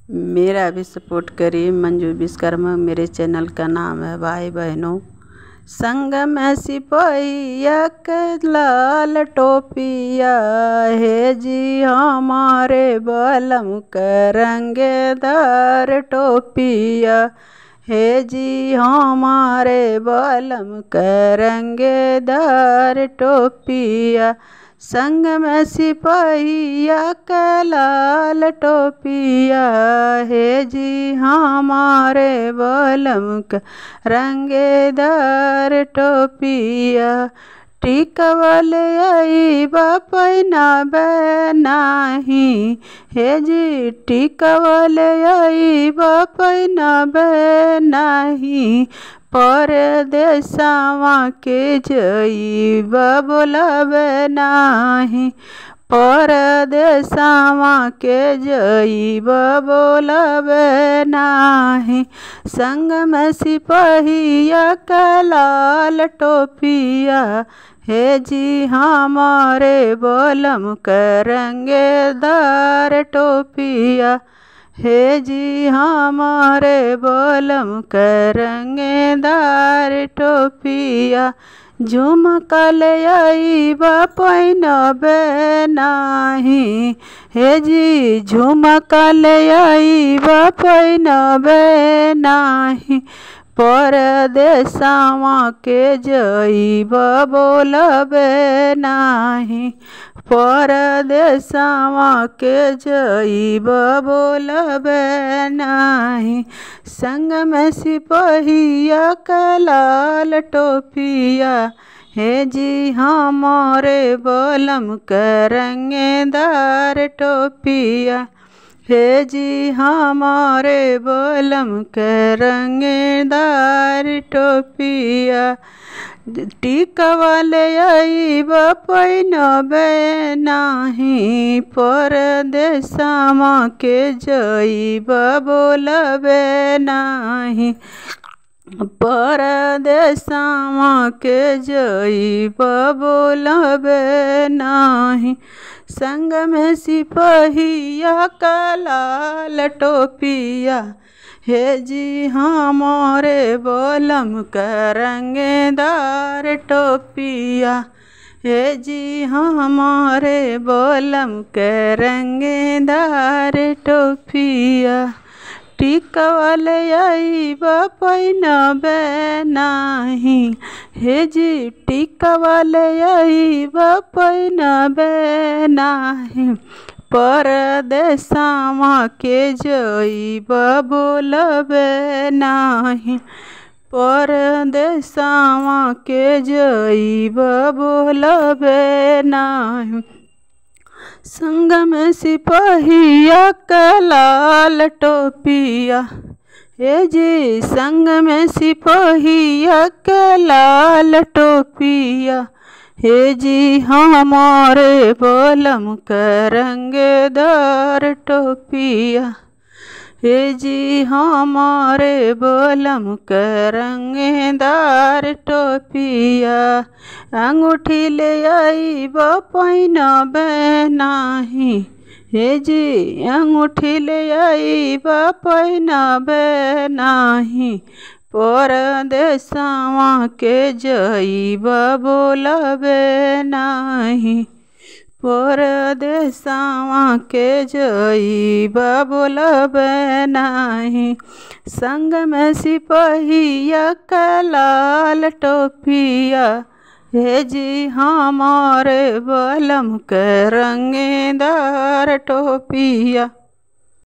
मेरा भी सपोर्ट करिए मंजू विश्वकर्मा। मेरे चैनल का नाम है भाई बहनों। संग में सिपहिया के लाल टोपिया है जी हमारे बलम करंगेदार टोपिया है जी हमारे बलम करंगेदार टोपिया। संग में सिपहिया के लाल टोपिया है जी हमारे बलम का रंगेदार टोपिया। टिकवल आई बापना बनाही है जी टिकवल आई बापना बनाही। परदेसवा के जइबा बोलाबे नाही परदेसवा के जइबा बोलाबे नाही। संग में सिपहिया का लाल टोपिया है जी हमारे बलम करंगेदार टोपिया है जी हमारे बलम करंगेदार टोपिया। झुमकल आई बापनबे नाही है जी झुमकल आई बापनबे नाही। परदेसवा के जइबा बोलाबे नाही परदेसवा के जइबा बोलाबे नाही। संग में सिपहिया का लाल टोपिया है जी हमारे बलम करंगेदार टोपिया है जी हमारे बलम करंगेदार टोपिया। टिकवल आई बापनबे नाही परदेसवा के जइबा बोलाबे नाही परदेसवा के जइबा बोलाबे नाही। संग में सिपहिया का लाल टोपिया है जी हमारे बलम करंगेदार टोपिया है जी हमारे बलम करंगेदार टोपिया। टिकवल आई बापनबे नाही है जी टिकवल आई बापनबे नाही। परदेसवा के जइबा बोलाबे नाही परदेसवा के जइबा बोलाबे नाही। संग में सिपहिया का लाल टोपिया है जी संग में सिपहिया का लाल टोपिया है जी हमारे बलम करंगेदार टोपिया है जी हमारे बलम करंगेदार टोपिया। अंगूठी ले आई बापनबे नाही है जी अंगूठी ले आई बापनबे नाही परदेसवा के जइबा बोलाबे नाही परदेसवा के जइबा बोलाबे नाही। संग में सिपहिया का लाल टोपिया है जी हमारे बलम करंगेदार टोपिया।